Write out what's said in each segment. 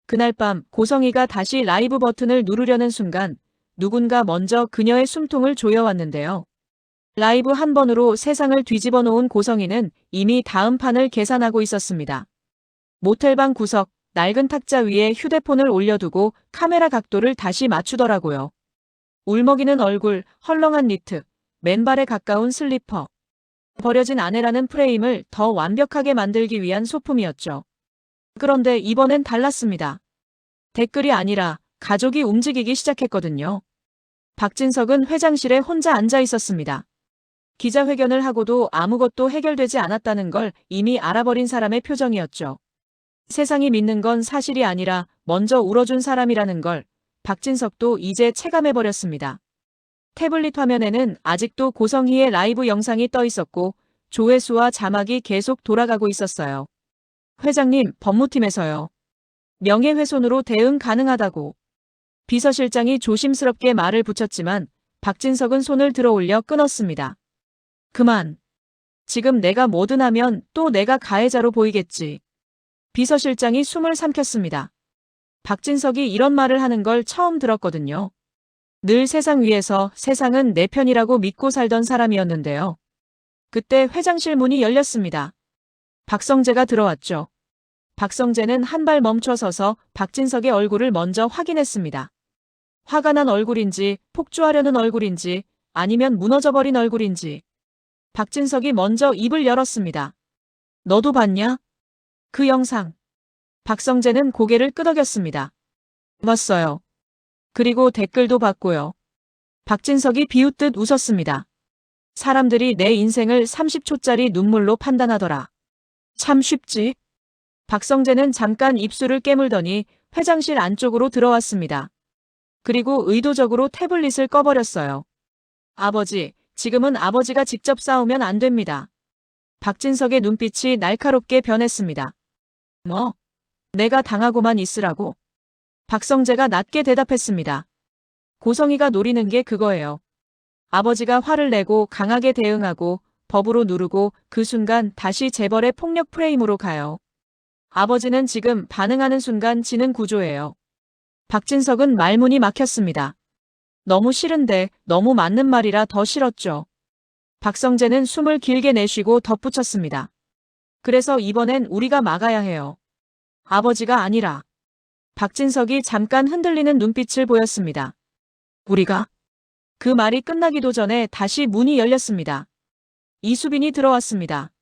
그날 밤 고성희가 다시 라이브 버튼을 누르려는 순간 누군가 먼저 그녀의 숨통을 조여왔는데요. 라이브 한 번으로 세상을 뒤집어 놓은 고성희는 이미 다음 판을 계산하고 있었습니다. 모텔방 구석, 낡은 탁자 위에 휴대폰을 올려두고 카메라 각도를 다시 맞추더라고요. 울먹이는 얼굴, 헐렁한 니트, 맨발에 가까운 슬리퍼. 버려진 아내라는 프레임을 더 완벽하게 만들기 위한 소품이었죠. 그런데 이번엔 달랐습니다. 댓글이 아니라 가족이 움직이기 시작했거든요. 박진석은 회장실에 혼자 앉아 있었습니다. 기자회견을 하고도 아무것도 해결되지 않았다는 걸 이미 알아버린 사람의 표정이었죠. 세상이 믿는 건 사실이 아니라 먼저 울어준 사람이라는 걸 박진석도 이제 체감해버렸습니다. 태블릿 화면에는 아직도 고성희의 라이브 영상이 떠 있었고 조회수와 자막이 계속 돌아가고 있었어요. 회장님, 법무팀에서요. 명예훼손으로 대응 가능하다고. 비서실장이 조심스럽게 말을 붙였지만 박진석은 손을 들어 올려 끊었습니다. 그만. 지금 내가 뭐든 하면 또 내가 가해자로 보이겠지. 비서실장이 숨을 삼켰습니다. 박진석이 이런 말을 하는 걸 처음 들었거든요. 늘 세상 위에서 세상은 내 편이라고 믿고 살던 사람이었는데요. 그때 회장실 문이 열렸습니다. 박성재가 들어왔죠. 박성재는 한 발 멈춰서서 박진석의 얼굴을 먼저 확인했습니다. 화가 난 얼굴인지, 폭주하려는 얼굴인지, 아니면 무너져버린 얼굴인지. 박진석이 먼저 입을 열었습니다. 너도 봤냐? 그 영상. 박성재는 고개를 끄덕였습니다. 봤어요. 그리고 댓글도 봤고요. 박진석이 비웃듯 웃었습니다. 사람들이 내 인생을 30초짜리 눈물로 판단하더라. 참 쉽지? 박성재는 잠깐 입술을 깨물더니 회장실 안쪽으로 들어왔습니다. 그리고 의도적으로 태블릿을 꺼버렸어요. 아버지, 지금은 아버지가 직접 싸우면 안 됩니다. 박진석의 눈빛이 날카롭게 변했습니다. 뭐? 내가 당하고만 있으라고? 박성재가 낮게 대답했습니다. 고성희가 노리는 게 그거예요. 아버지가 화를 내고 강하게 대응하고 법으로 누르고 그 순간 다시 재벌의 폭력 프레임으로 가요. 아버지는 지금 반응하는 순간 지는 구조예요. 박진석은 말문이 막혔습니다. 너무 싫은데 너무 맞는 말이라 더 싫었죠. 박성재는 숨을 길게 내쉬고 덧붙였습니다. 그래서 이번엔 우리가 막아야 해요. 아버지가 아니라. 박진석이 잠깐 흔들리는 눈빛을 보였습니다. 우리가? 그 말이 끝나기도 전에 다시 문이 열렸습니다. 이수빈이 들어왔습니다.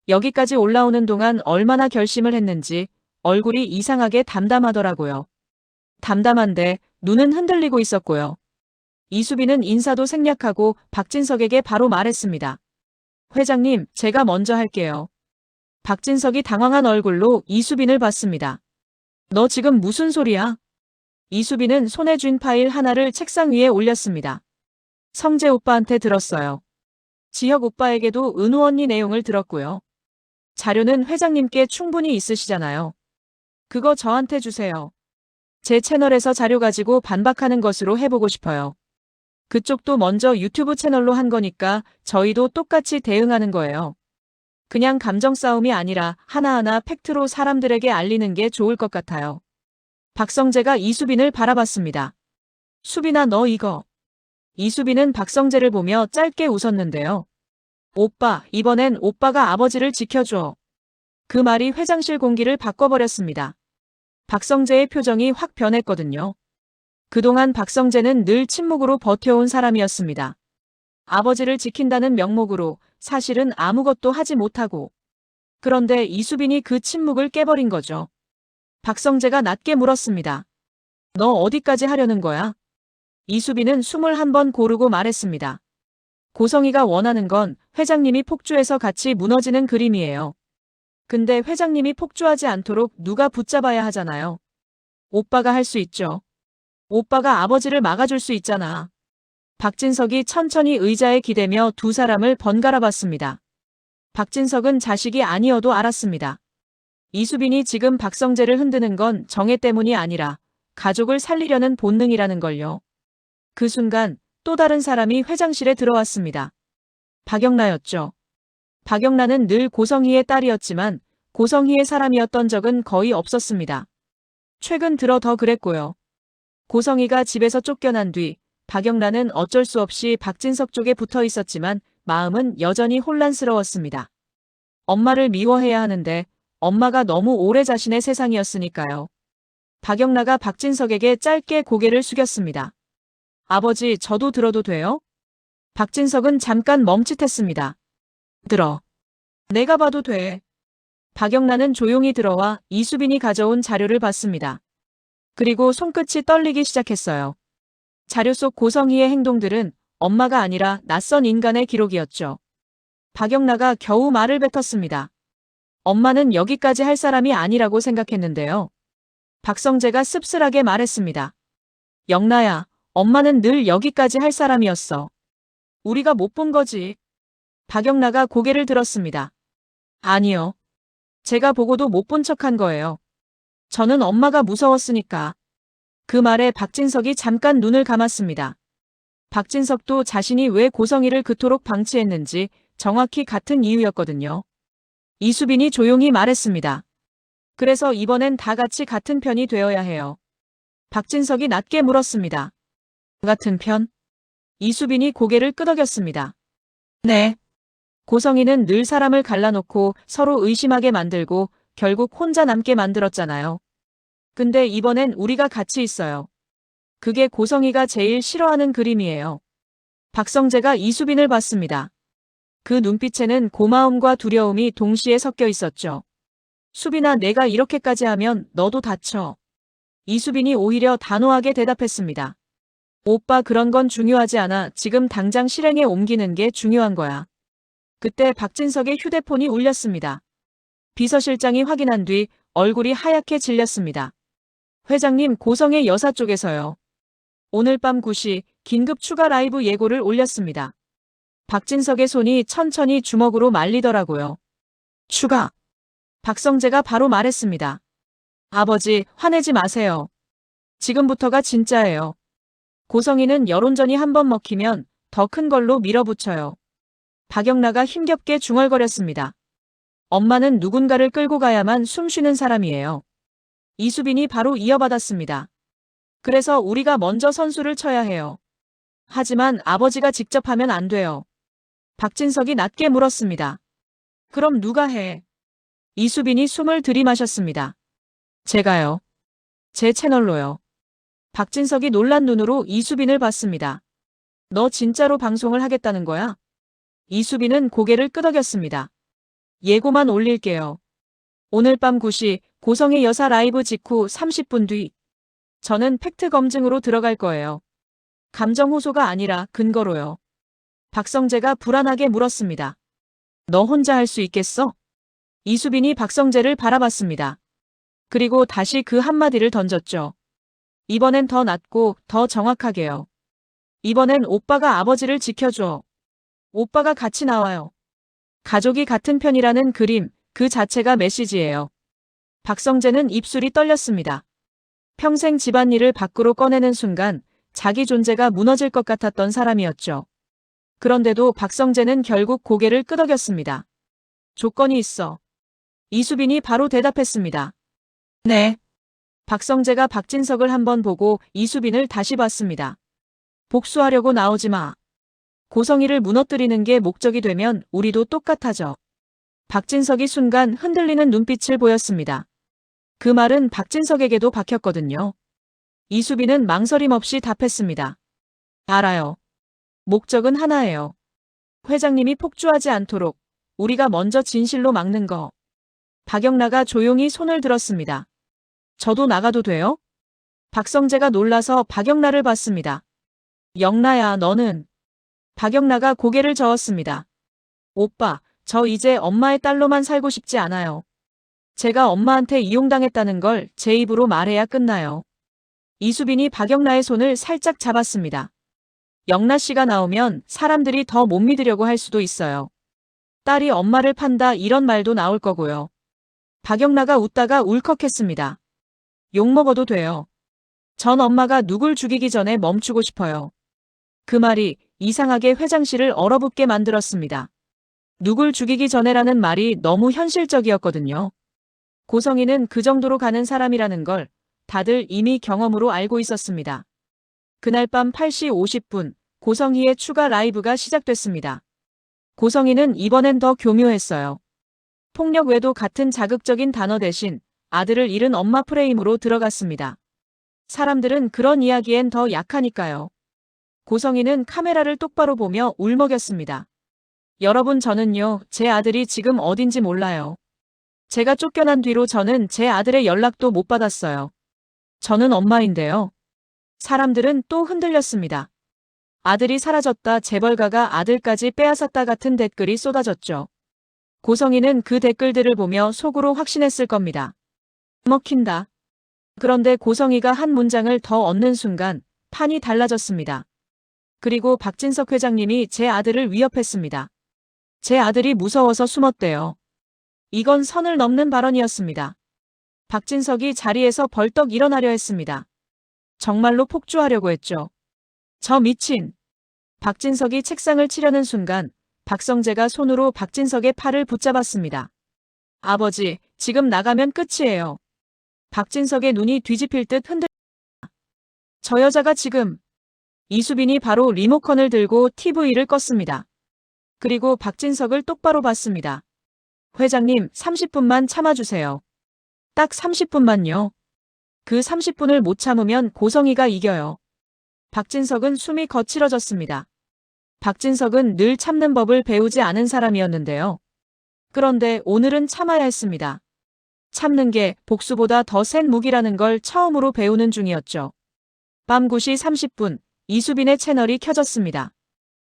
여기까지 올라오는 동안 얼마나 결심을 했는지 얼굴이 이상하게 담담하더라고요. 담담한데 눈은 흔들리고 있었고요. 이수빈은 인사도 생략하고 박진석에게 바로 말했습니다. 회장님, 제가 먼저 할게요. 박진석이 당황한 얼굴로 이수빈을 봤습니다. 너 지금 무슨 소리야? 이수빈은 손에 쥔 파일 하나를 책상 위에 올렸습니다. 성재 오빠한테 들었어요. 지혁 오빠에게도 은우 언니 내용을 들었고요. 자료는 회장님께 충분히 있으시잖아요. 그거 저한테 주세요. 제 채널에서 자료 가지고 반박하는 것으로 해보고 싶어요. 그쪽도 먼저 유튜브 채널로 한 거니까 저희도 똑같이 대응하는 거예요. 그냥 감정 싸움이 아니라 하나하나 팩트로 사람들에게 알리는 게 좋을 것 같아요. 박성재가 이수빈을 바라봤습니다. 수빈아, 너 이거. 이수빈은 박성재를 보며 짧게 웃었는데요. 오빠, 이번엔 오빠가 아버지를 지켜줘. 그 말이 회장실 공기를 바꿔버렸습니다. 박성재의 표정이 확 변했거든요. 그동안 박성재는 늘 침묵으로 버텨온 사람이었습니다. 아버지를 지킨다는 명목으로 사실은 아무것도 하지 못하고. 그런데 이수빈이 그 침묵을 깨버린 거죠. 박성재가 낮게 물었습니다. 너 어디까지 하려는 거야? 이수빈은 숨을 한 번 고르고 말했습니다. 고성희가 원하는 건 회장님이 폭주해서 같이 무너지는 그림이에요. 근데 회장님이 폭주하지 않도록 누가 붙잡아야 하잖아요. 오빠가 할 수 있죠. 오빠가 아버지를 막아줄 수 있잖아. 박진석이 천천히 의자에 기대며 두 사람을 번갈아 봤습니다. 박진석은 자식이 아니어도 알았습니다. 이수빈이 지금 박성재를 흔드는 건 정애 때문이 아니라 가족을 살리려는 본능이라는 걸요. 그 순간 또 다른 사람이 회장실에 들어왔습니다. 박영라였죠. 박영라는 늘 고성희의 딸이었지만 고성희의 사람이었던 적은 거의 없었습니다. 최근 들어 더 그랬고요. 고성이가 집에서 쫓겨난 뒤 박영란은 어쩔 수 없이 박진석 쪽에 붙어 있었지만 마음은 여전히 혼란스러웠습니다. 엄마를 미워해야 하는데 엄마가 너무 오래 자신의 세상이었으니까요. 박영라가 박진석에게 짧게 고개를 숙였습니다. 아버지, 저도 들어도 돼요? 박진석은 잠깐 멈칫했습니다. 들어. 내가 봐도 돼. 박영란은 조용히 들어와 이수빈이 가져온 자료를 봤습니다. 그리고 손끝이 떨리기 시작했어요. 자료 속 고성희의 행동들은 엄마가 아니라 낯선 인간의 기록이었죠. 박영라가 겨우 말을 뱉었습니다. 엄마는 여기까지 할 사람이 아니라고 생각했는데요. 박성재가 씁쓸하게 말했습니다. 영라야, 엄마는 늘 여기까지 할 사람이었어. 우리가 못 본 거지. 박영라가 고개를 들었습니다. 아니요. 제가 보고도 못 본 척한 거예요. 저는 엄마가 무서웠으니까. 그 말에 박진석이 잠깐 눈을 감았습니다. 박진석도 자신이 왜 고성희를 그토록 방치했는지 정확히 같은 이유였거든요. 이수빈이 조용히 말했습니다. 그래서 이번엔 다 같이 같은 편이 되어야 해요. 박진석이 낮게 물었습니다. 같은 편? 이수빈이 고개를 끄덕였습니다. 네. 고성희는 늘 사람을 갈라놓고 서로 의심하게 만들고 결국 혼자 남게 만들었잖아요. 근데 이번엔 우리가 같이 있어요. 그게 고성희가 제일 싫어하는 그림이에요. 박성재가 이수빈을 봤습니다. 그 눈빛에는 고마움과 두려움이 동시에 섞여 있었죠. 수빈아, 내가 이렇게까지 하면 너도 다쳐. 이수빈이 오히려 단호하게 대답했습니다. 오빠, 그런 건 중요하지 않아. 지금 당장 실행에 옮기는 게 중요한 거야. 그때 박진석의 휴대폰이 울렸습니다. 비서실장이 확인한 뒤 얼굴이 하얗게 질렸습니다. 회장님, 고성의 여사 쪽에서요. 오늘 밤 9시 긴급 추가 라이브 예고를 올렸습니다. 박진석의 손이 천천히 주먹으로 말리더라고요. 추가. 박성재가 바로 말했습니다. 아버지, 화내지 마세요. 지금부터가 진짜예요. 고성희는 여론전이 한번 먹히면 더 큰 걸로 밀어붙여요. 박영라가 힘겹게 중얼거렸습니다. 엄마는 누군가를 끌고 가야만 숨 쉬는 사람이에요. 이수빈이 바로 이어받았습니다. 그래서 우리가 먼저 선수를 쳐야 해요. 하지만 아버지가 직접 하면 안 돼요. 박진석이 낮게 물었습니다. 그럼 누가 해? 이수빈이 숨을 들이마셨습니다. 제가요. 제 채널로요. 박진석이 놀란 눈으로 이수빈을 봤습니다. 너 진짜로 방송을 하겠다는 거야? 이수빈은 고개를 끄덕였습니다. 예고만 올릴게요. 오늘 밤 9시 고성의 여사 라이브 직후 30분 뒤. 저는 팩트 검증으로 들어갈 거예요. 감정 호소가 아니라 근거로요. 박성재가 불안하게 물었습니다. 너 혼자 할 수 있겠어? 이수빈이 박성재를 바라봤습니다. 그리고 다시 그 한마디를 던졌죠. 이번엔 더 낫고 더 정확하게요. 이번엔 오빠가 아버지를 지켜줘. 오빠가 같이 나와요. 가족이 같은 편이라는 그림, 그 자체가 메시지예요. 박성재는 입술이 떨렸습니다. 평생 집안일을 밖으로 꺼내는 순간 자기 존재가 무너질 것 같았던 사람이었죠. 그런데도 박성재는 결국 고개를 끄덕였습니다. 조건이 있어. 이수빈이 바로 대답했습니다. 네. 박성재가 박진석을 한번 보고 이수빈을 다시 봤습니다. 복수하려고 나오지 마. 고성희를 무너뜨리는 게 목적이 되면 우리도 똑같아져. 박진석이 순간 흔들리는 눈빛을 보였습니다. 그 말은 박진석에게도 박혔거든요. 이수빈은 망설임 없이 답했습니다. 알아요. 목적은 하나예요. 회장님이 폭주하지 않도록 우리가 먼저 진실로 막는 거. 박영라가 조용히 손을 들었습니다. 저도 나가도 돼요? 박성재가 놀라서 박영라를 봤습니다. 영라야, 너는. 박영라가 고개를 저었습니다. 오빠, 저 이제 엄마의 딸로만 살고 싶지 않아요. 제가 엄마한테 이용당했다는 걸 제 입으로 말해야 끝나요. 이수빈이 박영라의 손을 살짝 잡았습니다. 영라 씨가 나오면 사람들이 더 못 믿으려고 할 수도 있어요. 딸이 엄마를 판다 이런 말도 나올 거고요. 박영라가 웃다가 울컥했습니다. 욕먹어도 돼요. 전 엄마가 누굴 죽이기 전에 멈추고 싶어요. 그 말이 이상하게 회장실을 얼어붙게 만들었습니다. 누굴 죽이기 전에라는 말이 너무 현실적이었거든요. 고성희는 그 정도로 가는 사람이라는 걸 다들 이미 경험으로 알고 있었습니다. 그날 밤 8시 50분 고성희의 추가 라이브가 시작됐습니다. 고성희는 이번엔 더 교묘했어요. 폭력 외에도 같은 자극적인 단어 대신 아들을 잃은 엄마 프레임으로 들어갔습니다. 사람들은 그런 이야기엔 더 약하니까요. 고성희는 카메라를 똑바로 보며 울먹였습니다. 여러분, 저는요, 제 아들이 지금 어딘지 몰라요. 제가 쫓겨난 뒤로 저는 제 아들의 연락도 못 받았어요. 저는 엄마인데요. 사람들은 또 흔들렸습니다. 아들이 사라졌다, 재벌가가 아들까지 빼앗았다 같은 댓글이 쏟아졌죠. 고성희는 그 댓글들을 보며 속으로 확신했을 겁니다. 먹힌다. 그런데 고성희가 한 문장을 더 얻는 순간 판이 달라졌습니다. 그리고 박진석 회장님이 제 아들을 위협했습니다. 제 아들이 무서워서 숨었대요. 이건 선을 넘는 발언이었습니다. 박진석이 자리에서 벌떡 일어나려 했습니다. 정말로 폭주하려고 했죠. 저 미친. 박진석이 책상을 치려는 순간 박성재가 손으로 박진석의 팔을 붙잡았습니다. 아버지, 지금 나가면 끝이에요. 박진석의 눈이 뒤집힐 듯 흔들립니다. 저 여자가 지금. 이수빈이 바로 리모컨을 들고 TV를 껐습니다. 그리고 박진석을 똑바로 봤습니다. 회장님, 30분만 참아주세요. 딱 30분만요. 그 30분을 못 참으면 고성희가 이겨요. 박진석은 숨이 거칠어졌습니다. 박진석은 늘 참는 법을 배우지 않은 사람이었는데요. 그런데 오늘은 참아야 했습니다. 참는 게 복수보다 더 센 무기라는 걸 처음으로 배우는 중이었죠. 밤 9시 30분 이수빈의 채널이 켜졌습니다.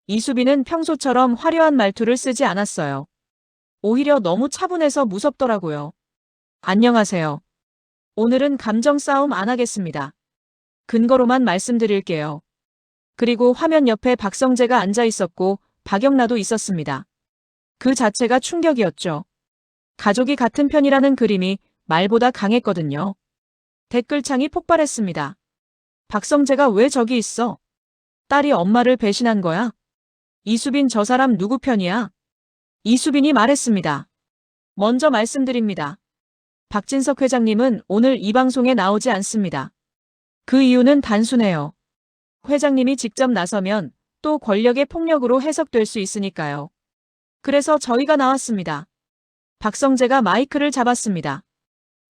이수빈은 평소처럼 화려한 말투를 쓰지 않았어요. 오히려 너무 차분해서 무섭더라고요. 안녕하세요. 오늘은 감정 싸움 안 하겠습니다. 근거로만 말씀드릴게요. 그리고 화면 옆에 박성재가 앉아 있었고 박영라도 있었습니다. 그 자체가 충격이었죠. 가족이 같은 편이라는 그림이 말보다 강했거든요. 댓글창이 폭발했습니다. 박성재가 왜 저기 있어? 딸이 엄마를 배신한 거야? 이수빈 저 사람 누구 편이야? 이수빈이 말했습니다. 먼저 말씀드립니다. 박진석 회장님은 오늘 이 방송에 나오지 않습니다. 그 이유는 단순해요. 회장님이 직접 나서면 또 권력의 폭력으로 해석될 수 있으니까요. 그래서 저희가 나왔습니다. 박성재가 마이크를 잡았습니다.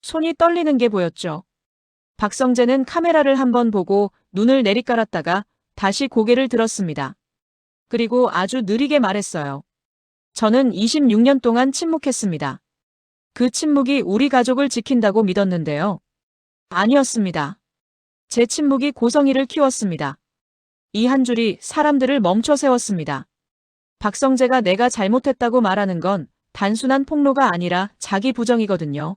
손이 떨리는 게 보였죠. 박성재는 카메라를 한번 보고 눈을 내리깔았다가 다시 고개를 들었습니다. 그리고 아주 느리게 말했어요. 저는 26년 동안 침묵했습니다. 그 침묵이 우리 가족을 지킨다고 믿었는데요. 아니었습니다. 제 침묵이 고성희를 키웠습니다. 이 한 줄이 사람들을 멈춰 세웠습니다. 박성재가 내가 잘못했다고 말하는 건 단순한 폭로가 아니라 자기 부정이거든요.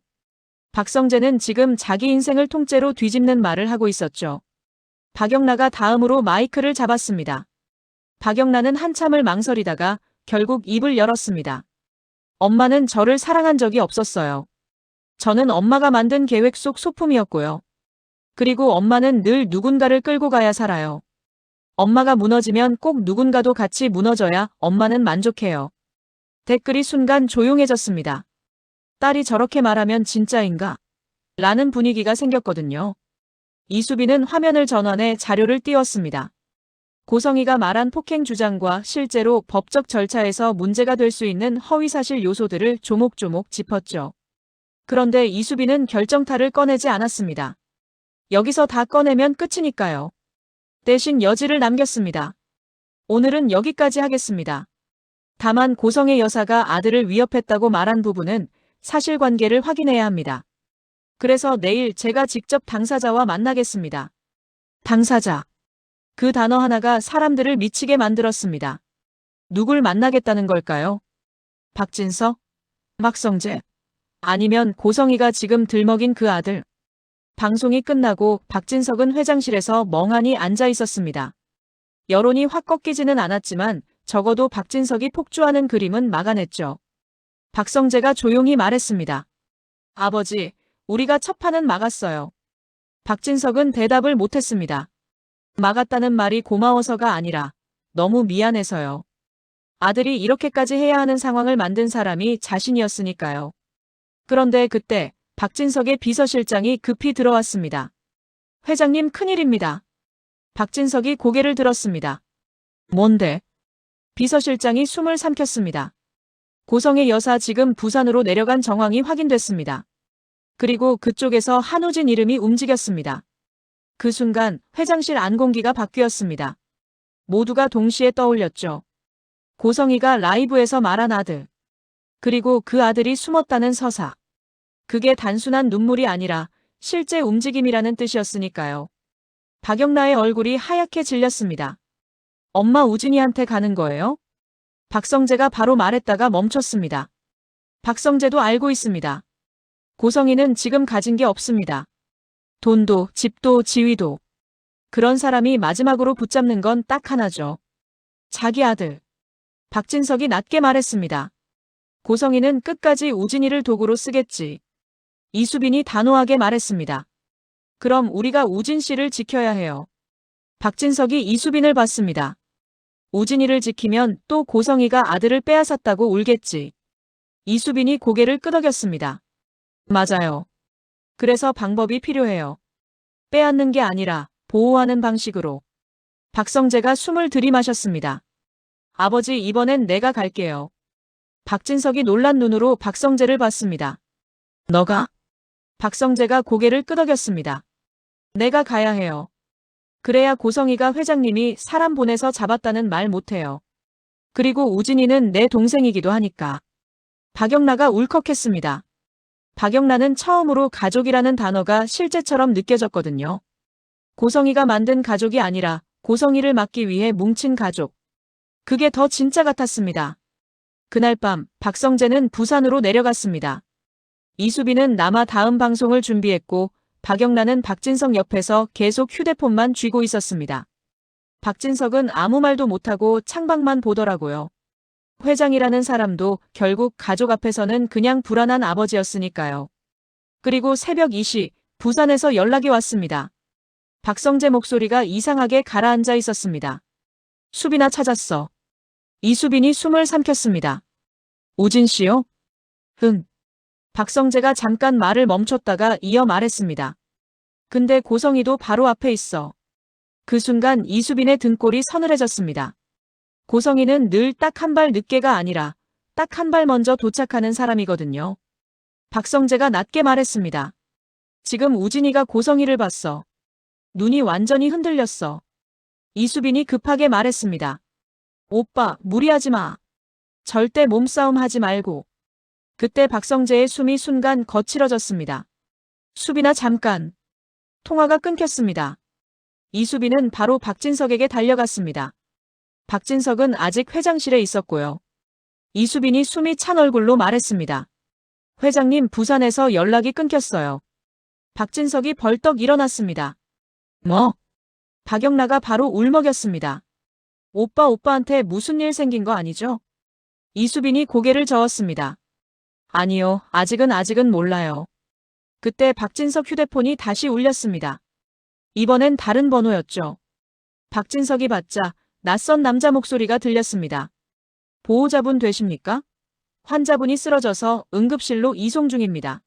박성재는 지금 자기 인생을 통째로 뒤집는 말을 하고 있었죠. 박영라가 다음으로 마이크를 잡았습니다. 박영라는 한참을 망설이다가 결국 입을 열었습니다. 엄마는 저를 사랑한 적이 없었어요. 저는 엄마가 만든 계획 속 소품이었고요. 그리고 엄마는 늘 누군가를 끌고 가야 살아요. 엄마가 무너지면 꼭 누군가도 같이 무너져야 엄마는 만족해요. 댓글이 순간 조용해졌습니다. 딸이 저렇게 말하면 진짜인가? 라는 분위기가 생겼거든요. 이수빈은 화면을 전환해 자료를 띄웠습니다. 고성희가 말한 폭행 주장과 실제로 법적 절차에서 문제가 될 수 있는 허위사실 요소들을 조목조목 짚었죠. 그런데 이수빈은 결정타를 꺼내지 않았습니다. 여기서 다 꺼내면 끝이니까요. 대신 여지를 남겼습니다. 오늘은 여기까지 하겠습니다. 다만 고성의 여사가 아들을 위협했다고 말한 부분은 사실관계를 확인해야 합니다. 그래서 내일 제가 직접 당사자와 만나겠습니다. 당사자. 그 단어 하나가 사람들을 미치게 만들었습니다. 누굴 만나겠다는 걸까요? 박진석? 박성재? 아니면 고성희가 지금 들먹인 그 아들? 방송이 끝나고 박진석은 회장실에서 멍하니 앉아 있었습니다. 여론이 확 꺾이지는 않았지만 적어도 박진석이 폭주하는 그림은 막아냈죠. 박성재가 조용히 말했습니다. 아버지, 우리가 첫 판은 막았어요. 박진석은 대답을 못했습니다. 막았다는 말이 고마워서가 아니라 너무 미안해서요. 아들이 이렇게까지 해야 하는 상황을 만든 사람이 자신이었으니까요. 그런데 그때 박진석의 비서실장이 급히 들어왔습니다. 회장님 큰일입니다. 박진석이 고개를 들었습니다. 뭔데? 비서실장이 숨을 삼켰습니다. 고성의 여사 지금 부산으로 내려간 정황이 확인됐습니다. 그리고 그쪽에서 한우진 이름이 움직였습니다. 그 순간 회장실 안공기가 바뀌었습니다. 모두가 동시에 떠올렸죠. 고성이가 라이브에서 말한 아들. 그리고 그 아들이 숨었다는 서사. 그게 단순한 눈물이 아니라 실제 움직임이라는 뜻이었으니까요. 박영나의 얼굴이 하얗게 질렸습니다. 엄마 우진이한테 가는 거예요? 박성재가 바로 말했다가 멈췄습니다. 박성재도 알고 있습니다. 고성이는 지금 가진 게 없습니다. 돈도, 집도, 지위도. 그런 사람이 마지막으로 붙잡는 건 딱 하나죠. 자기 아들. 박진석이 낮게 말했습니다. 고성이는 끝까지 우진이를 도구로 쓰겠지. 이수빈이 단호하게 말했습니다. 그럼 우리가 우진 씨를 지켜야 해요. 박진석이 이수빈을 봤습니다. 우진이를 지키면 또 고성이가 아들을 빼앗았다고 울겠지. 이수빈이 고개를 끄덕였습니다. 맞아요. 그래서 방법이 필요해요. 빼앗는 게 아니라 보호하는 방식으로. 박성재가 숨을 들이마셨습니다. 아버지 이번엔 내가 갈게요. 박진석이 놀란 눈으로 박성재를 봤습니다. 너가? 박성재가 고개를 끄덕였습니다. 내가 가야 해요. 그래야 고성이가 회장님이 사람 보내서 잡았다는 말 못해요. 그리고 우진이는 내 동생이기도 하니까. 박영나가 울컥했습니다. 박영나는 처음으로 가족이라는 단어가 실제처럼 느껴졌거든요. 고성이가 만든 가족이 아니라 고성이를 막기 위해 뭉친 가족. 그게 더 진짜 같았습니다. 그날 밤 박성재는 부산으로 내려갔습니다. 이수빈은 남아 다음 방송을 준비했고 박영란은 박진석 옆에서 계속 휴대폰만 쥐고 있었습니다. 박진석은 아무 말도 못하고 창밖만 보더라고요. 회장이라는 사람도 결국 가족 앞에서는 그냥 불안한 아버지였으니까요. 그리고 새벽 2시 부산에서 연락이 왔습니다. 박성재 목소리가 이상하게 가라앉아 있었습니다. 수빈아 찾았어. 이수빈이 숨을 삼켰습니다. 우진 씨요? 응. 박성재가 잠깐 말을 멈췄다가 이어 말했습니다. 근데 고성이도 바로 앞에 있어. 그 순간 이수빈의 등골이 서늘해졌습니다. 고성이는 늘 딱 한 발 늦게가 아니라 딱 한 발 먼저 도착하는 사람이거든요. 박성재가 낮게 말했습니다. 지금 우진이가 고성이를 봤어. 눈이 완전히 흔들렸어. 이수빈이 급하게 말했습니다. 오빠, 무리하지 마. 절대 몸싸움 하지 말고. 그때 박성재의 숨이 순간 거칠어졌습니다. 수빈아 잠깐. 통화가 끊겼습니다. 이수빈은 바로 박진석에게 달려갔습니다. 박진석은 아직 회장실에 있었고요. 이수빈이 숨이 찬 얼굴로 말했습니다. 회장님 부산에서 연락이 끊겼어요. 박진석이 벌떡 일어났습니다. 뭐? 박영나가 바로 울먹였습니다. 오빠한테 무슨 일 생긴 거 아니죠? 이수빈이 고개를 저었습니다. 아니요, 아직은 몰라요. 그때 박진석 휴대폰이 다시 울렸습니다. 이번엔 다른 번호였죠. 박진석이 받자 낯선 남자 목소리가 들렸습니다. 보호자분 되십니까? 환자분이 쓰러져서 응급실로 이송 중입니다.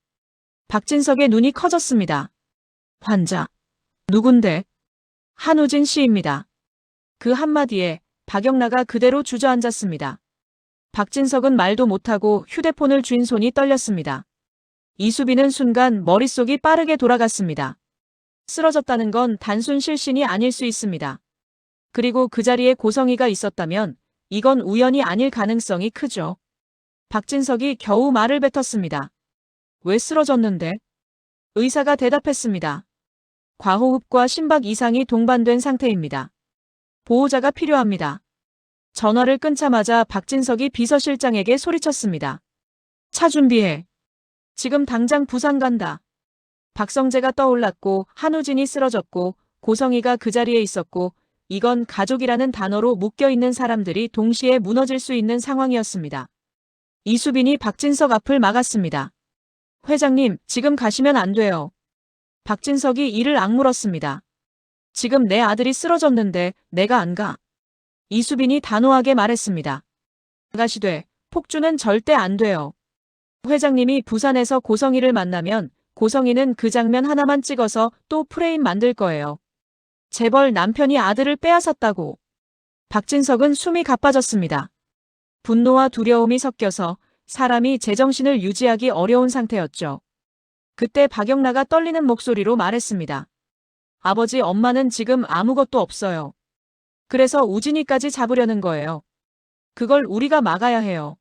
박진석의 눈이 커졌습니다. 환자. 누군데? 한우진 씨입니다. 그 한마디에 박영나가 그대로 주저앉았습니다. 박진석은 말도 못하고 휴대폰을 쥔 손이 떨렸습니다. 이수빈은 순간 머릿속이 빠르게 돌아갔습니다. 쓰러졌다는 건 단순 실신이 아닐 수 있습니다. 그리고 그 자리에 고성이가 있었다면 이건 우연이 아닐 가능성이 크죠. 박진석이 겨우 말을 뱉었습니다. 왜 쓰러졌는데? 의사가 대답했습니다. 과호흡과 심박 이상이 동반된 상태입니다. 보호자가 필요합니다. 전화를 끊자마자 박진석이 비서실장에게 소리쳤습니다. 차 준비해. 지금 당장 부산 간다. 박성재가 떠올랐고 한우진이 쓰러졌고 고성이가 그 자리에 있었고 이건 가족이라는 단어로 묶여있는 사람들이 동시에 무너질 수 있는 상황이었습니다. 이수빈이 박진석 앞을 막았습니다. 회장님, 지금 가시면 안 돼요. 박진석이 이를 악물었습니다. 지금 내 아들이 쓰러졌는데 내가 안 가. 이수빈이 단호하게 말했습니다. 가시되 폭주는 절대 안 돼요. 회장님이 부산에서 고성이를 만나면 고성이는 그 장면 하나만 찍어서 또 프레임 만들 거예요. 재벌 남편이 아들을 빼앗았다고. 박진석은 숨이 가빠졌습니다. 분노와 두려움이 섞여서 사람이 제정신을 유지하기 어려운 상태였죠. 그때 박영라가 떨리는 목소리로 말했습니다. 아버지, 엄마는 지금 아무것도 없어요. 그래서 우진이까지 잡으려는 거예요. 그걸 우리가 막아야 해요.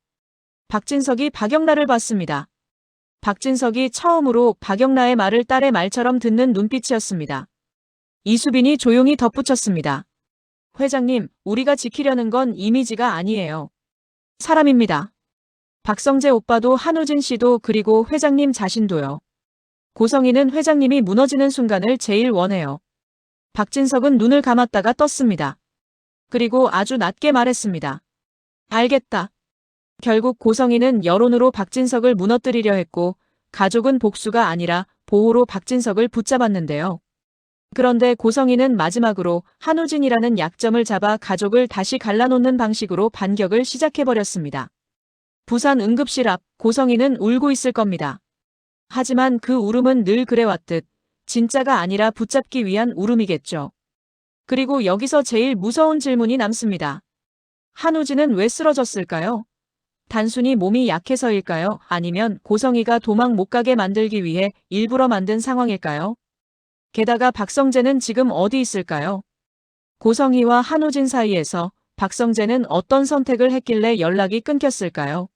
박진석이 박영라를 봤습니다. 박진석이 처음으로 박영라의 말을 딸의 말처럼 듣는 눈빛이었습니다. 이수빈이 조용히 덧붙였습니다. 회장님, 우리가 지키려는 건 이미지가 아니에요. 사람입니다. 박성재 오빠도 한우진 씨도 그리고 회장님 자신도요. 고성이는 회장님이 무너지는 순간을 제일 원해요. 박진석은 눈을 감았다가 떴습니다. 그리고 아주 낮게 말했습니다. 알겠다. 결국 고성이는 여론으로 박진석을 무너뜨리려 했고 가족은 복수가 아니라 보호로 박진석을 붙잡았는데요. 그런데 고성이는 마지막으로 한우진이라는 약점을 잡아 가족을 다시 갈라놓는 방식으로 반격을 시작해버렸습니다. 부산 응급실 앞 고성이는 울고 있을 겁니다. 하지만 그 울음은 늘 그래왔듯 진짜가 아니라 붙잡기 위한 울음이겠죠. 그리고 여기서 제일 무서운 질문이 남습니다. 한우진은 왜 쓰러졌을까요? 단순히 몸이 약해서일까요? 아니면 고성이가 도망 못 가게 만들기 위해 일부러 만든 상황일까요? 게다가 박성재는 지금 어디 있을까요? 고성이와 한우진 사이에서 박성재는 어떤 선택을 했길래 연락이 끊겼을까요?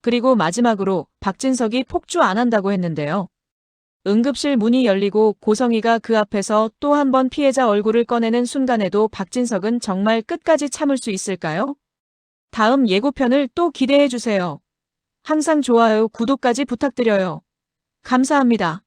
그리고 마지막으로 박진석이 폭주 안 한다고 했는데요. 응급실 문이 열리고 고성이가 그 앞에서 또 한 번 피해자 얼굴을 꺼내는 순간에도 박진석은 정말 끝까지 참을 수 있을까요? 다음 예고편을 또 기대해주세요. 항상 좋아요, 구독까지 부탁드려요. 감사합니다.